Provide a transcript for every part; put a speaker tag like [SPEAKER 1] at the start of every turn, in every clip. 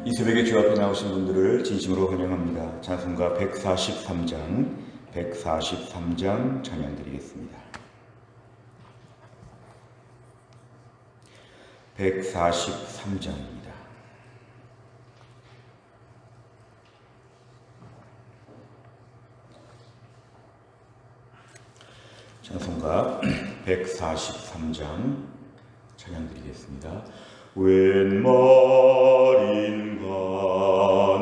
[SPEAKER 1] 이 새벽에 주 앞에 나오신 분들을 진심으로 환영합니다. 찬송가 143장 찬양 드리겠습니다. 143장입니다. 찬송가 143장 찬양 드리겠습니다. 웬 말인가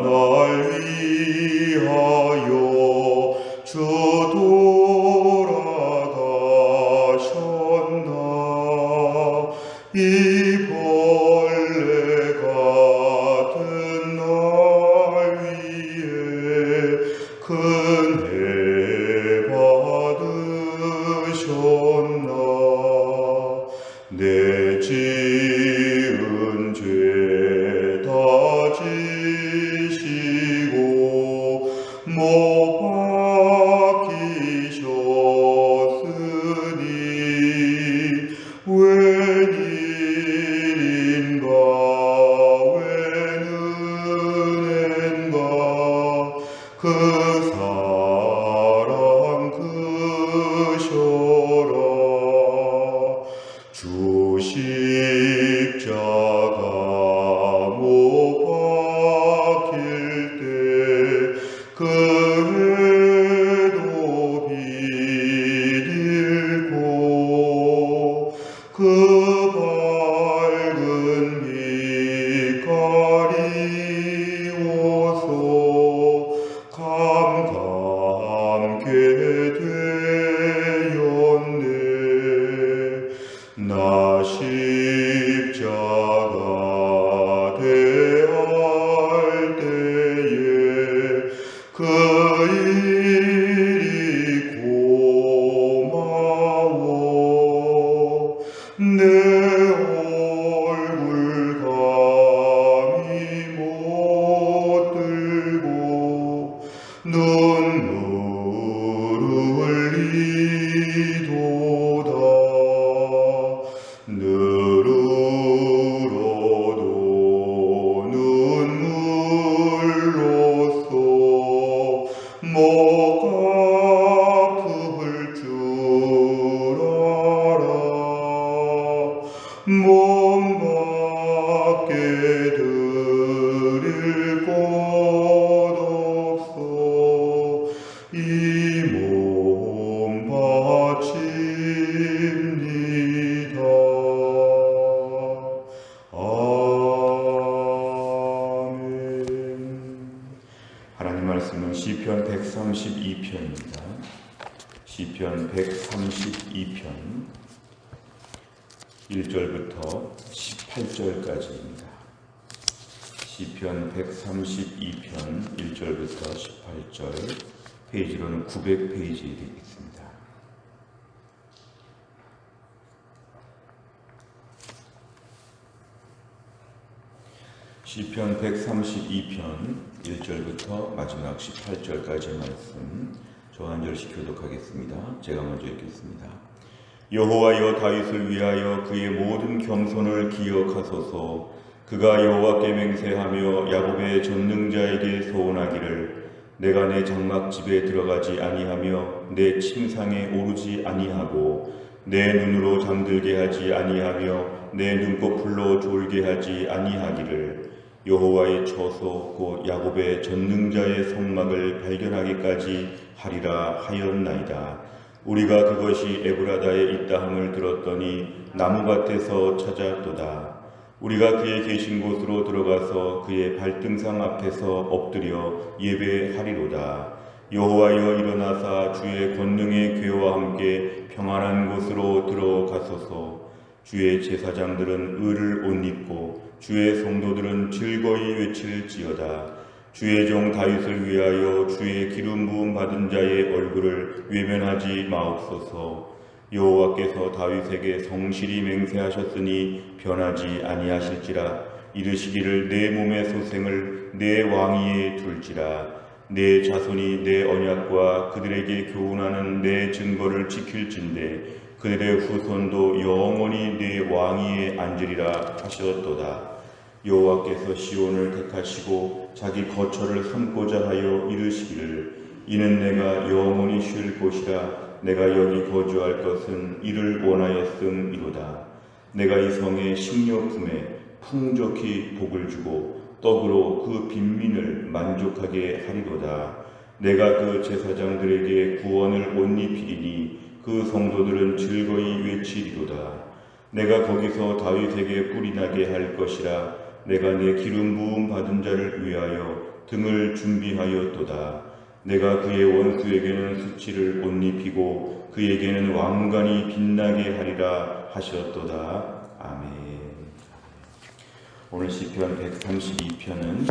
[SPEAKER 1] 날 위하여 주 돌아가셨나. 이 벌레 같은 날 위에 큰 해 받으셨나. 내 지은 죄 다 지시고 못 박히셨으니 웬일인가 웬 은혜인가. 그 사랑 크셔라. 주 십자가 못 박힐 때 그래도 비딜고 그 밝은 빛 가리워서 감감게 되었네. 나 십자가 대할 때에 그 일이 고마워. 내 얼굴 감히 못 들고 눈물 흘리도다. 느르러도 눈물로써 못 갚을 줄 알아. 몸밖에 드릴 것 없어. 이 몸 바칩니다. 아멘. 하나님 말씀은 시편 132편입니다. 시편 132편 1절부터 18절까지입니다. 시편 132편 1절부터 18절, 페이지로는 900페이지 되겠습니다. 시편 132편 1절부터 마지막 18절까지의 말씀 저 한 절씩 교독하겠습니다. 제가 먼저 읽겠습니다. 여호와여, 다윗을 위하여 그의 모든 겸손을 기억하소서. 그가 여호와께 맹세하며 야곱의 전능자에게 소원하기를 내가 내 장막집에 들어가지 아니하며 내 침상에 오르지 아니하고 내 눈으로 잠들게 하지 아니하며 내 눈꺼풀로 졸게 하지 아니하기를 여호와의 처소 곧 야곱의 전능자의 성막을 발견하기까지 하리라 하였나이다. 우리가 그것이 에브라다에 있다함을 들었더니 나무밭에서 찾았도다. 우리가 그의 계신 곳으로 들어가서 그의 발등상 앞에서 엎드려 예배하리로다. 여호와여, 일어나사 주의 권능의 궤와 함께 평안한 곳으로 들어가소서. 주의 제사장들은 의를 옷 입고 주의 성도들은 즐거이 외칠지어다. 주의 종 다윗을 위하여 주의 기름 부음 받은 자의 얼굴을 외면하지 마옵소서. 여호와께서 다윗에게 성실히 맹세하셨으니 변하지 아니하실지라. 이르시기를 내 몸의 소생을 내 왕위에 둘지라. 내 자손이 내 언약과 그들에게 교훈하는 내 증거를 지킬진대 그들의 후손도 영원히 내 왕위에 앉으리라 하셨도다. 여호와께서 시온을 택하시고 자기 거처를 삼고자 하여 이르시기를 이는 내가 영원히 쉴 곳이라 내가 여기 거주할 것은 이를 원하였음이로다. 내가 이 성의 식료품에 풍족히 복을 주고 떡으로 그 빈민을 만족하게 하리로다. 내가 그 제사장들에게 구원을 옷 입히리니 그 성도들은 즐거이 외치리로다. 내가 거기서 다윗에게 뿔이 나게 할 것이라. 내가 내 기름 부음 받은 자를 위하여 등을 준비하였도다. 내가 그의 원수에게는 수치를 옷 입히고 그에게는 왕관이 빛나게 하리라 하셨도다. 아멘. 오늘 시편 132편은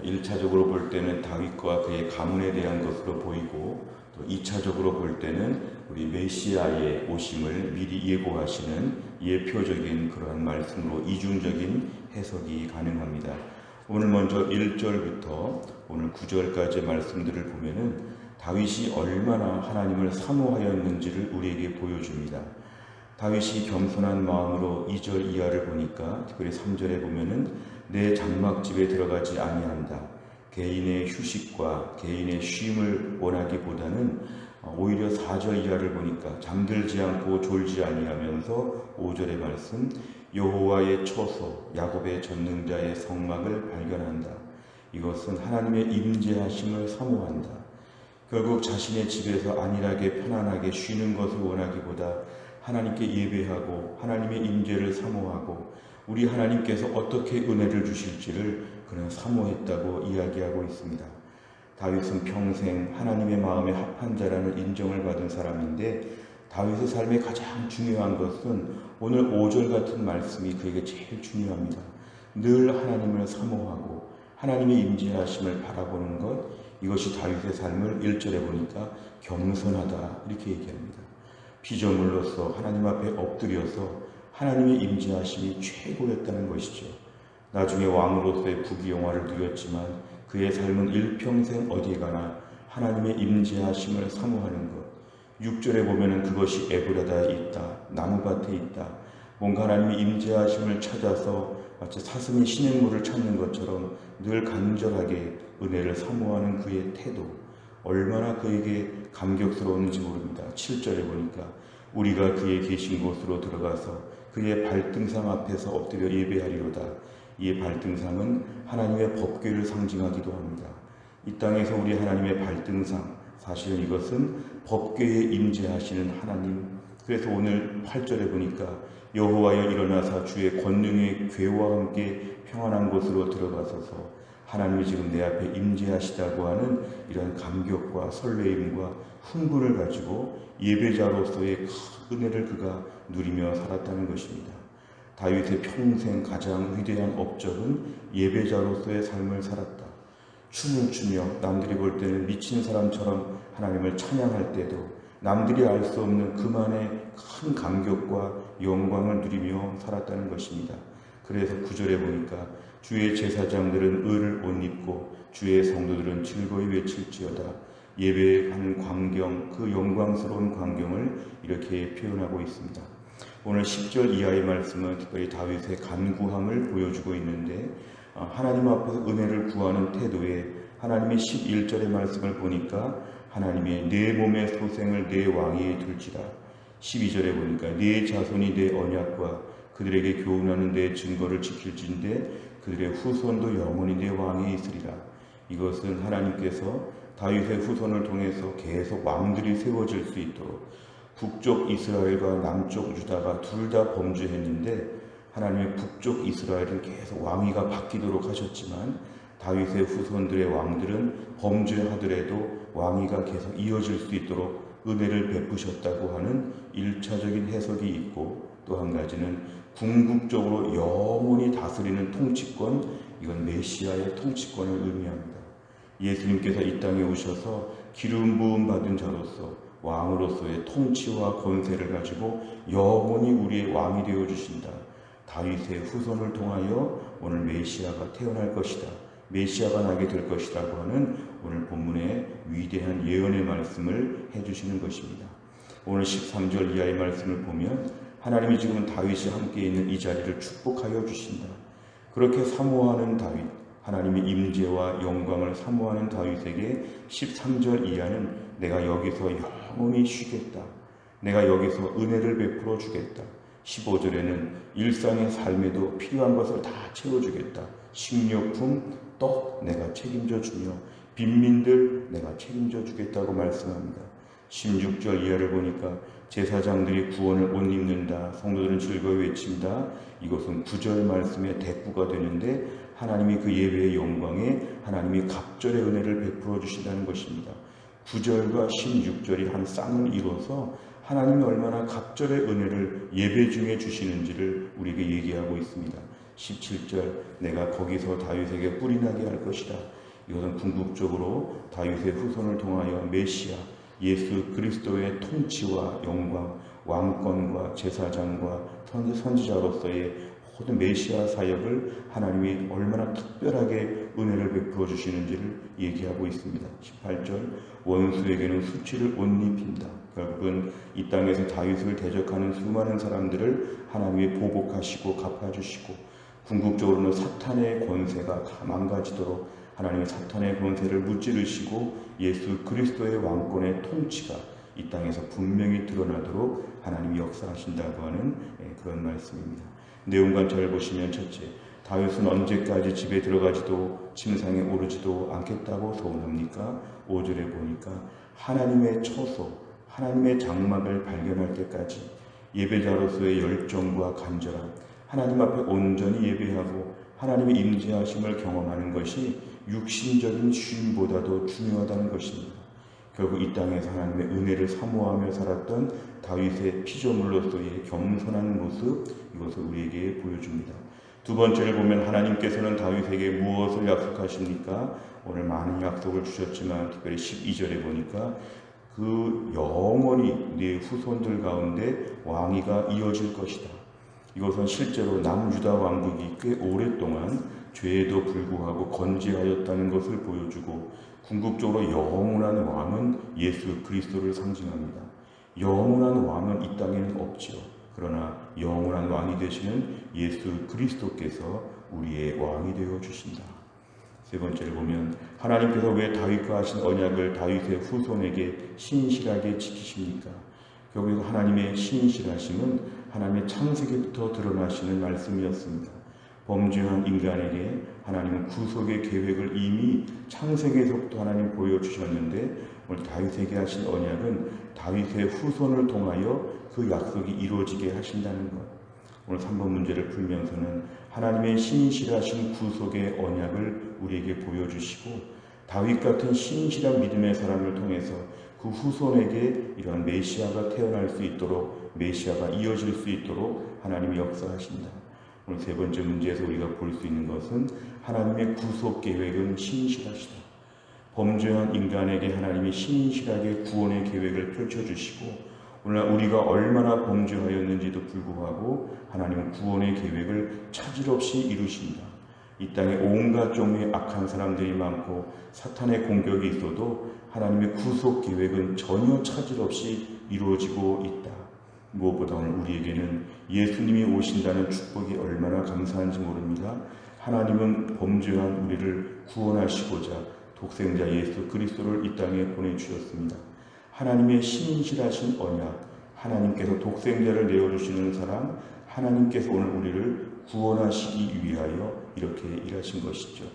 [SPEAKER 1] 1차적으로 볼 때는 다윗과 그의 가문에 대한 것으로 보이고, 또 2차적으로 볼 때는 우리 메시아의 오심을 미리 예고하시는 예표적인 그러한 말씀으로 이중적인 해석이 가능합니다. 오늘 먼저 1절부터 오늘 9절까지의 말씀들을 보면은 다윗이 얼마나 하나님을 사모하였는지를 우리에게 보여줍니다. 다윗이 겸손한 마음으로 2절 이하를 보니까, 특별히 3절에 보면은 내 장막집에 들어가지 아니한다. 개인의 휴식과 개인의 쉼을 원하기보다는 오히려 4절 이하를 보니까 잠들지 않고 졸지 아니하면서 5절의 말씀, 여호와의 처소, 야곱의 전능자의 성막을 발견한다. 이것은 하나님의 임재하심을 사모한다. 결국 자신의 집에서 안일하게 편안하게 쉬는 것을 원하기보다 하나님께 예배하고 하나님의 임재를 사모하고 우리 하나님께서 어떻게 은혜를 주실지를 그는 사모했다고 이야기하고 있습니다. 다윗은 평생 하나님의 마음에 합한 자라는 인정을 받은 사람인데, 다윗의 삶의 가장 중요한 것은 오늘 5절 같은 말씀이 그에게 제일 중요합니다. 늘 하나님을 사모하고 하나님의 임재하심을 바라보는 것, 이것이 다윗의 삶을 1절에 보니까 겸손하다 이렇게 얘기합니다. 피조물로서 하나님 앞에 엎드려서 하나님의 임재하심이 최고였다는 것이죠. 나중에 왕으로서의 부귀영화를 누렸지만 그의 삶은 일평생 어디 가나 하나님의 임재하심을 사모하는 것. 6절에 보면은 그것이 에브라다에 있다, 나무밭에 있다. 뭔가 하나님의 임재하심을 찾아서 마치 사슴이 시냇물을 찾는 것처럼 늘 간절하게 은혜를 사모하는 그의 태도, 얼마나 그에게 감격스러웠는지 모릅니다. 7절에 보니까 우리가 그의 계신 곳으로 들어가서 그의 발등상 앞에서 엎드려 예배하리로다. 이 발등상은 하나님의 법궤를 상징하기도 합니다. 이 땅에서 우리 하나님의 발등상, 사실은 이것은 법궤에 임재하시는 하나님. 그래서 오늘 8절에 보니까 여호와여 일어나사 주의 권능의 궤와 함께 평안한 곳으로 들어가소서. 하나님이 지금 내 앞에 임재하시다고 하는 이런 감격과 설레임과 흥분을 가지고 예배자로서의 큰 은혜를 그가 누리며 살았다는 것입니다. 다윗의 평생 가장 위대한 업적은 예배자로서의 삶을 살았다. 춤을 추며 남들이 볼 때는 미친 사람처럼 하나님을 찬양할 때도 남들이 알 수 없는 그만의 큰 감격과 영광을 누리며 살았다는 것입니다. 그래서 9절에 보니까 주의 제사장들은 의를 옷 입고 주의 성도들은 즐거이 외칠지어다. 예배한 광경, 그 영광스러운 광경을 이렇게 표현하고 있습니다. 오늘 10절 이하의 말씀은 특별히 다윗의 간구함을 보여주고 있는데, 하나님 앞에서 은혜를 구하는 태도에 하나님의 11절의 말씀을 보니까 하나님의 내 몸의 소생을 내 왕위에 둘지라. 12절에 보니까 내 자손이 내 언약과 그들에게 교훈하는 내 증거를 지킬진대 그들의 후손도 영원히 내 왕위에 있으리라. 이것은 하나님께서 다윗의 후손을 통해서 계속 왕들이 세워질 수 있도록, 북쪽 이스라엘과 남쪽 유다가 둘 다 범죄했는데 하나님의 북쪽 이스라엘은 계속 왕위가 바뀌도록 하셨지만 다윗의 후손들의 왕들은 범죄하더라도 왕위가 계속 이어질 수 있도록 은혜를 베푸셨다고 하는 1차적인 해석이 있고, 또 한 가지는 궁극적으로 영원히 다스리는 통치권, 이건 메시아의 통치권을 의미합니다. 예수님께서 이 땅에 오셔서 기름 부음 받은 자로서 왕으로서의 통치와 권세를 가지고 영원히 우리의 왕이 되어 주신다. 다윗의 후손을 통하여 오늘 메시아가 태어날 것이다. 메시아가 나게 될 것이라고 하는 오늘 본문의 위대한 예언의 말씀을 해주시는 것입니다. 오늘 13절 이하의 말씀을 보면 하나님이 지금 다윗이 함께 있는 이 자리를 축복하여 주신다. 그렇게 사모하는 다윗, 하나님의 임재와 영광을 사모하는 다윗에게 13절 이하는 내가 여기서 영원히 쉬겠다. 내가 여기서 은혜를 베풀어 주겠다. 15절에는 일상의 삶에도 필요한 것을 다 채워주겠다. 식료품, 떡 내가 책임져 주며 빈민들 내가 책임져 주겠다고 말씀합니다. 16절 이하를 보니까 제사장들이 구원을 옷 입는다. 성도들은 즐거이 외친다. 이것은 9절 말씀의 대꾸가 되는데 하나님이 그 예배의 영광에 하나님이 갑절의 은혜를 베풀어 주신다는 것입니다. 9절과 16절이 한 쌍을 이뤄서 하나님이 얼마나 갑절의 은혜를 예배 중에 주시는지를 우리에게 얘기하고 있습니다. 17절 내가 거기서 다윗에게 뿔이 나게 할 것이다. 이것은 궁극적으로 다윗의 후손을 통하여 메시아 예수 그리스도의 통치와 영광, 왕권과 제사장과 선지자로서의 모든 메시아 사역을 하나님이 얼마나 특별하게 은혜를 베풀어 주시는지를 얘기하고 있습니다. 18절 원수에게는 수치를 옷 입힌다. 결국은 이 땅에서 다윗을 대적하는 수많은 사람들을 하나님이 보복하시고 갚아주시고 궁극적으로는 사탄의 권세가 다 망가지도록 하나님의 사탄의 권세를 무찌르시고 예수 그리스도의 왕권의 통치가 이 땅에서 분명히 드러나도록 하나님이 역사하신다고 하는 그런 말씀입니다. 내용만 잘 보시면 첫째, 다윗은 언제까지 집에 들어가지도 침상에 오르지도 않겠다고 소원합니까? 5절에 보니까 하나님의 처소, 하나님의 장막을 발견할 때까지 예배자로서의 열정과 간절함, 하나님 앞에 온전히 예배하고 하나님의 임재하심을 경험하는 것이 육신적인 쉼보다도 중요하다는 것입니다. 결국 이 땅에서 하나님의 은혜를 사모하며 살았던 다윗의 피조물로서의 겸손한 모습, 이것을 우리에게 보여줍니다. 두 번째를 보면 하나님께서는 다윗에게 무엇을 약속하십니까? 오늘 많은 약속을 주셨지만 특별히 12절에 보니까 그 영원히 네 후손들 가운데 왕위가 이어질 것이다. 이것은 실제로 남유다 왕국이 꽤 오랫동안 죄에도 불구하고 건재하였다는 것을 보여주고 궁극적으로 영원한 왕은 예수 그리스도를 상징합니다. 영원한 왕은 이 땅에는 없지요. 그러나 영원한 왕이 되시는 예수 그리스도께서 우리의 왕이 되어 주신다. 세 번째를 보면 하나님께서 왜 다윗과 하신 언약을 다윗의 후손에게 신실하게 지키십니까? 결국 하나님의 신실하심은 하나님의 창세기부터 드러나시는 말씀이었습니다. 범죄한 인간에게 하나님은 구속의 계획을 이미 창세기에서부터 하나님 보여주셨는데 오늘 다윗에게 하신 언약은 다윗의 후손을 통하여 그 약속이 이루어지게 하신다는 것. 오늘 3번 문제를 풀면서는 하나님의 신실하신 구속의 언약을 우리에게 보여주시고 다윗 같은 신실한 믿음의 사람을 통해서 그 후손에게 이러한 메시아가 태어날 수 있도록 메시아가 이어질 수 있도록 하나님이 역사하신다. 오늘 세 번째 문제에서 우리가 볼 수 있는 것은 하나님의 구속 계획은 신실하시다. 범죄한 인간에게 하나님이 신실하게 구원의 계획을 펼쳐주시고 오늘 우리가 얼마나 범죄하였는지도 불구하고 하나님은 구원의 계획을 차질 없이 이루신다. 이 땅에 온갖 종류의 악한 사람들이 많고 사탄의 공격이 있어도 하나님의 구속 계획은 전혀 차질 없이 이루어지고 있다. 무엇보다 오늘 우리에게는 예수님이 오신다는 축복이 얼마나 감사한지 모릅니다. 하나님은 범죄한 우리를 구원하시고자 독생자 예수 그리스도를 이 땅에 보내주셨습니다. 하나님의 신실하신 언약, 하나님께서 독생자를 내어주시는 사람, 하나님께서 오늘 우리를 구원하시기 위하여 이렇게 일하신 것이죠.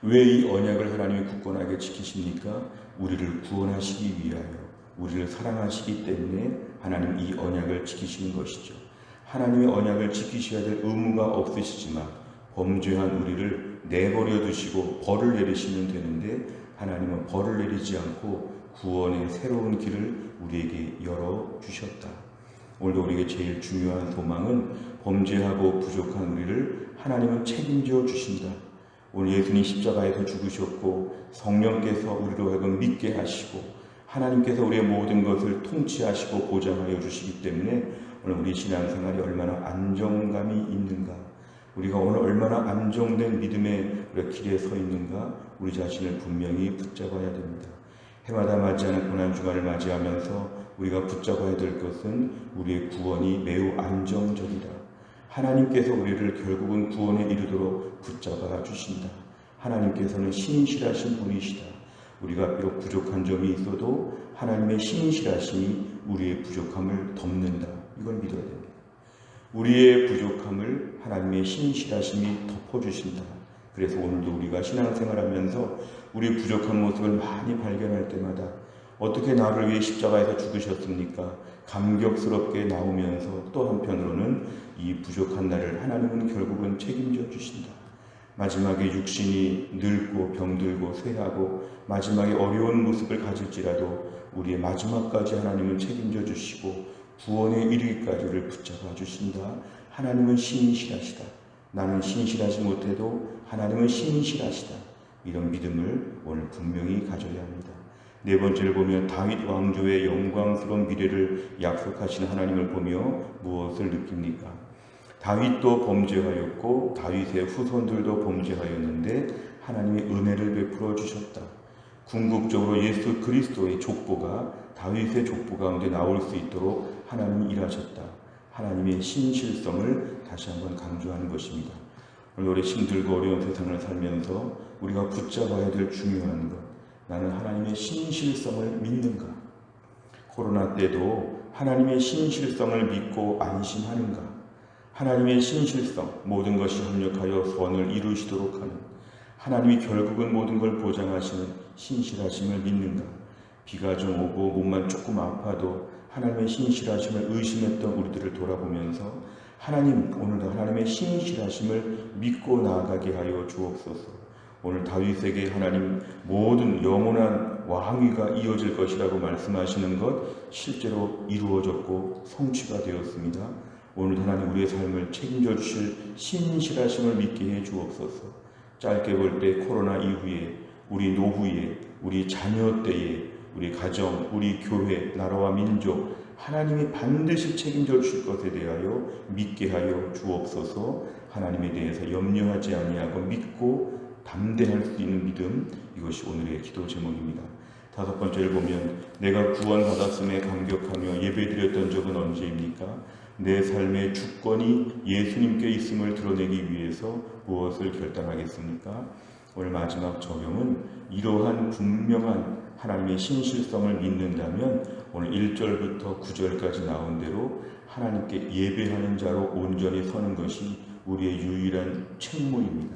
[SPEAKER 1] 왜 이 언약을 하나님이 굳건하게 지키십니까? 우리를 구원하시기 위하여, 우리를 사랑하시기 때문에 하나님 이 언약을 지키시는 것이죠. 하나님의 언약을 지키셔야 될 의무가 없으시지만 범죄한 우리를 내버려 두시고 벌을 내리시면 되는데 하나님은 벌을 내리지 않고 구원의 새로운 길을 우리에게 열어주셨다. 오늘도 우리에게 제일 중요한 소망은 범죄하고 부족한 우리를 하나님은 책임져 주신다. 오늘 예수님 십자가에서 죽으셨고 성령께서 우리로 하여금 믿게 하시고 하나님께서 우리의 모든 것을 통치하시고 보장하여 주시기 때문에 오늘 우리 신앙생활이 얼마나 안정감이 있는가, 우리가 오늘 얼마나 안정된 믿음의 길에 서 있는가 우리 자신을 분명히 붙잡아야 됩니다. 해마다 맞이하는 고난주간을 맞이하면서 우리가 붙잡아야 될 것은 우리의 구원이 매우 안정적이다. 하나님께서 우리를 결국은 구원에 이르도록 붙잡아 주신다. 하나님께서는 신실하신 분이시다. 우리가 비록 부족한 점이 있어도 하나님의 신실하심이 우리의 부족함을 덮는다. 이걸 믿어야 됩니다. 우리의 부족함을 하나님의 신실하심이 덮어주신다. 그래서 오늘도 우리가 신앙생활하면서 우리의 부족한 모습을 많이 발견할 때마다 어떻게 나를 위해 십자가에서 죽으셨습니까? 감격스럽게 나오면서 또 한편으로는 이 부족한 나를 하나님은 결국은 책임져 주신다. 마지막에 육신이 늙고 병들고 쇠하고 마지막에 어려운 모습을 가질지라도 우리의 마지막까지 하나님은 책임져 주시고 구원에 이르기까지 우리를 붙잡아 주신다. 하나님은 신실하시다. 나는 신실하지 못해도 하나님은 신실하시다. 이런 믿음을 오늘 분명히 가져야 합니다. 네 번째를 보면 다윗 왕조의 영광스러운 미래를 약속하시는 하나님을 보며 무엇을 느낍니까? 다윗도 범죄하였고 다윗의 후손들도 범죄하였는데 하나님의 은혜를 베풀어 주셨다. 궁극적으로 예수 그리스도의 족보가 다윗의 족보 가운데 나올 수 있도록 하나님이 일하셨다. 하나님의 신실성을 다시 한번 강조하는 것입니다. 오늘 우리 힘들고 어려운 세상을 살면서 우리가 붙잡아야 될 중요한 것, 나는 하나님의 신실성을 믿는가? 코로나 때도 하나님의 신실성을 믿고 안심하는가? 하나님의 신실성, 모든 것이 협력하여 선을 이루시도록 하는 하나님이 결국은 모든 걸 보장하시는 신실하심을 믿는가? 비가 좀 오고 몸만 조금 아파도 하나님의 신실하심을 의심했던 우리들을 돌아보면서 하나님, 오늘도 하나님의 신실하심을 믿고 나아가게 하여 주옵소서. 오늘 다윗에게 하나님 모든 영원한 왕위가 이어질 것이라고 말씀하시는 것 실제로 이루어졌고 성취가 되었습니다. 오늘 하나님 우리의 삶을 책임져 주실 신실하심을 믿게 해 주옵소서. 짧게 볼 때 코로나 이후에 우리 노후에 우리 자녀 때에 우리 가정, 우리 교회, 나라와 민족 하나님이 반드시 책임져 주실 것에 대하여 믿게 하여 주옵소서. 하나님에 대해서 염려하지 아니하고 믿고 담대할 수 있는 믿음, 이것이 오늘의 기도 제목입니다. 다섯 번째를 보면 내가 구원받았음에 감격하며 예배드렸던 적은 언제입니까? 내 삶의 주권이 예수님께 있음을 드러내기 위해서 무엇을 결단하겠습니까? 오늘 마지막 적용은 이러한 분명한 하나님의 신실성을 믿는다면 오늘 1절부터 9절까지 나온 대로 하나님께 예배하는 자로 온전히 서는 것이 우리의 유일한 책무입니다.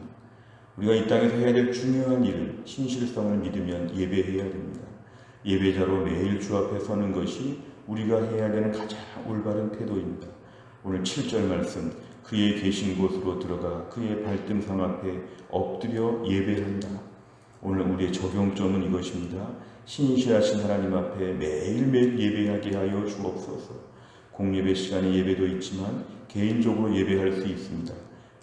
[SPEAKER 1] 우리가 이 땅에서 해야 될 중요한 일을 신실성을 믿으면 예배해야 됩니다. 예배자로 매일 주 앞에 서는 것이 우리가 해야 되는 가장 올바른 태도입니다. 오늘 7절 말씀, 그의 계신 곳으로 들어가 그의 발등상 앞에 엎드려 예배한다. 오늘 우리의 적용점은 이것입니다. 신실하신 하나님 앞에 매일매일 예배하게 하여 주옵소서. 공예배 시간에 예배도 있지만 개인적으로 예배할 수 있습니다.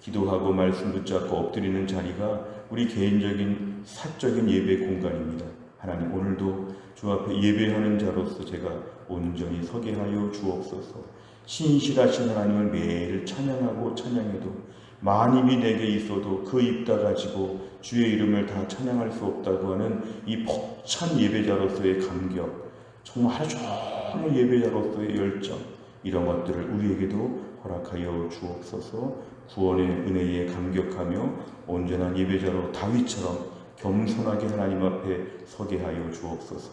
[SPEAKER 1] 기도하고 말씀 붙잡고 엎드리는 자리가 우리 개인적인 사적인 예배 공간입니다. 하나님 오늘도 주 앞에 예배하는 자로서 제가 온전히 서게 하여 주옵소서. 신실하신 하나님을 매일 찬양하고 찬양해도 만입이 내게 있어도 그 입 다 가지고 주의 이름을 다 찬양할 수 없다고 하는 이 벅찬 예배자로서의 감격, 정말 하루 종일 예배자로서의 열정, 이런 것들을 우리에게도 허락하여 주옵소서. 구원의 은혜에 감격하며 온전한 예배자로 다윗처럼 겸손하게 하나님 앞에 서게 하여 주옵소서.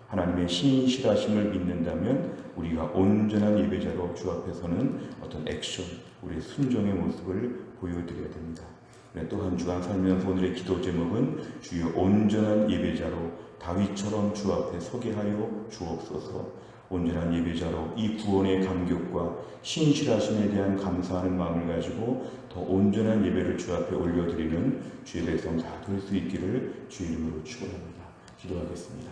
[SPEAKER 1] 하나님의 신실하심을 믿는다면 우리가 온전한 예배자로 주 앞에 서는 어떤 액션, 우리의 순종의 모습을 보여드려야 됩니다. 또 한 주간 살면서 오늘의 기도 제목은 주여 온전한 예배자로 다윗처럼 주 앞에 서게 하여 주옵소서. 온전한 예배자로 이 구원의 감격과 신실하심에 대한 감사하는 마음을 가지고 더 온전한 예배를 주 앞에 올려드리는 주의 백성 다 될 수 있기를 주의 이름으로 축원합니다. 기도하겠습니다.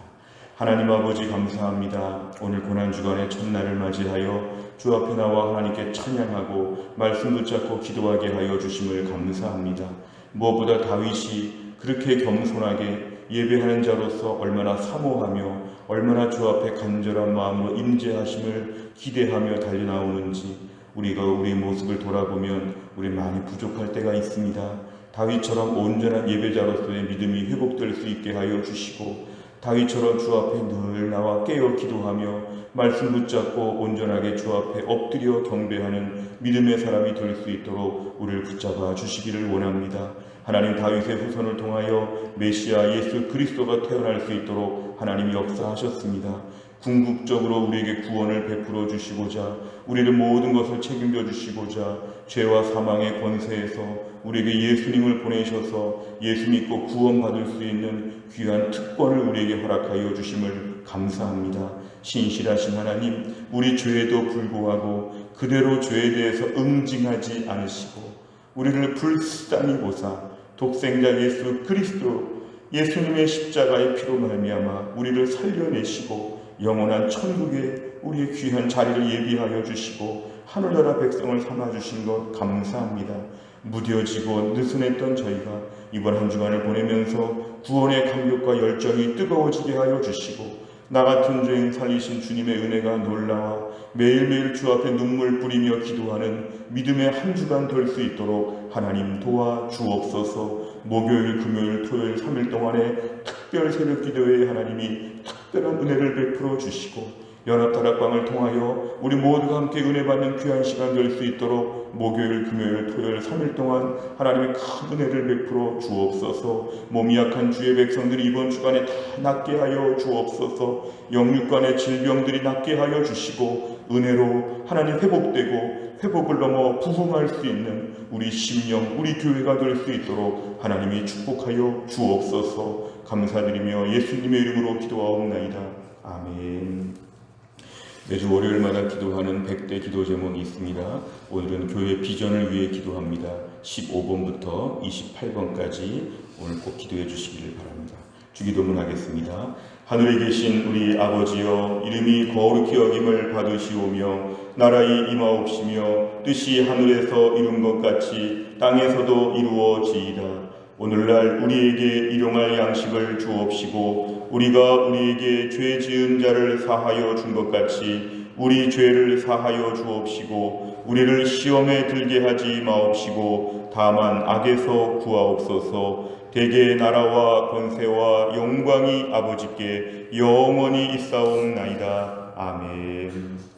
[SPEAKER 1] 하나님 아버지 감사합니다. 오늘 고난주간의 첫날을 맞이하여 주 앞에 나와 하나님께 찬양하고 말씀 붙잡고 기도하게 하여 주심을 감사합니다. 무엇보다 다윗이 그렇게 겸손하게 예배하는 자로서 얼마나 사모하며 얼마나 주 앞에 간절한 마음으로 임재하심을 기대하며 달려나오는지 우리가 우리의 모습을 돌아보면 우리 많이 부족할 때가 있습니다. 다윗처럼 온전한 예배자로서의 믿음이 회복될 수 있게 하여 주시고 다윗처럼 주 앞에 늘 나와 깨어 기도하며 말씀 붙잡고 온전하게 주 앞에 엎드려 경배하는 믿음의 사람이 될 수 있도록 우리를 붙잡아 주시기를 원합니다. 하나님, 다윗의 후손을 통하여 메시아 예수 그리스도가 태어날 수 있도록 하나님이 역사하셨습니다. 궁극적으로 우리에게 구원을 베풀어 주시고자, 우리를 모든 것을 책임져 주시고자 죄와 사망의 권세에서 우리에게 예수님을 보내셔서 예수 믿고 구원받을 수 있는 귀한 특권을 우리에게 허락하여 주심을 감사합니다. 신실하신 하나님, 우리 죄에도 불구하고 그대로 죄에 대해서 응징하지 않으시고 우리를 불쌍히 보사 독생자 예수 그리스도 예수님의 십자가의 피로 말미암아 우리를 살려내시고 영원한 천국에 우리의 귀한 자리를 예비하여 주시고 하늘나라 백성을 삼아주신 것 감사합니다. 무뎌지고 느슨했던 저희가 이번 한 주간을 보내면서 구원의 감격과 열정이 뜨거워지게 하여 주시고 나 같은 죄인 살리신 주님의 은혜가 놀라워 매일매일 주 앞에 눈물 뿌리며 기도하는 믿음의 한 주간 될 수 있도록 하나님 도와 주옵소서. 목요일, 금요일, 토요일 3일 동안에 특별 새벽 기도회에 하나님이 특별한 은혜를 베풀어 주시고 연합다락방을 통하여 우리 모두가 함께 은혜 받는 귀한 시간 될 수 있도록 목요일, 금요일, 토요일 3일 동안 하나님의 큰 은혜를 베풀어 주옵소서. 몸이 약한 주의 백성들이 이번 주간에 다 낫게 하여 주옵소서. 영육간의 질병들이 낫게 하여 주시고 은혜로 하나님 회복되고 회복을 넘어 부흥할 수 있는 우리 심령, 우리 교회가 될 수 있도록 하나님이 축복하여 주옵소서. 감사드리며 예수님의 이름으로 기도하옵나이다. 아멘. 매주 월요일마다 기도하는 100대 기도 제목이 있습니다. 오늘은 교회 비전을 위해 기도합니다. 15번부터 28번까지 오늘 꼭 기도해 주시기를 바랍니다. 주기도문 하겠습니다. 하늘에 계신 우리 아버지여, 이름이 거룩히 여김을 받으시오며 나라의 임하옵시며 뜻이 하늘에서 이룬 것 같이 땅에서도 이루어지이다. 오늘날 우리에게 일용할 양식을 주옵시고 우리가 우리에게 죄 지은 자를 사하여 준 것 같이 우리 죄를 사하여 주옵시고 우리를 시험에 들게 하지 마옵시고 다만 악에서 구하옵소서. 대개 나라와 권세와 영광이 아버지께 영원히 있사옵나이다. 아멘.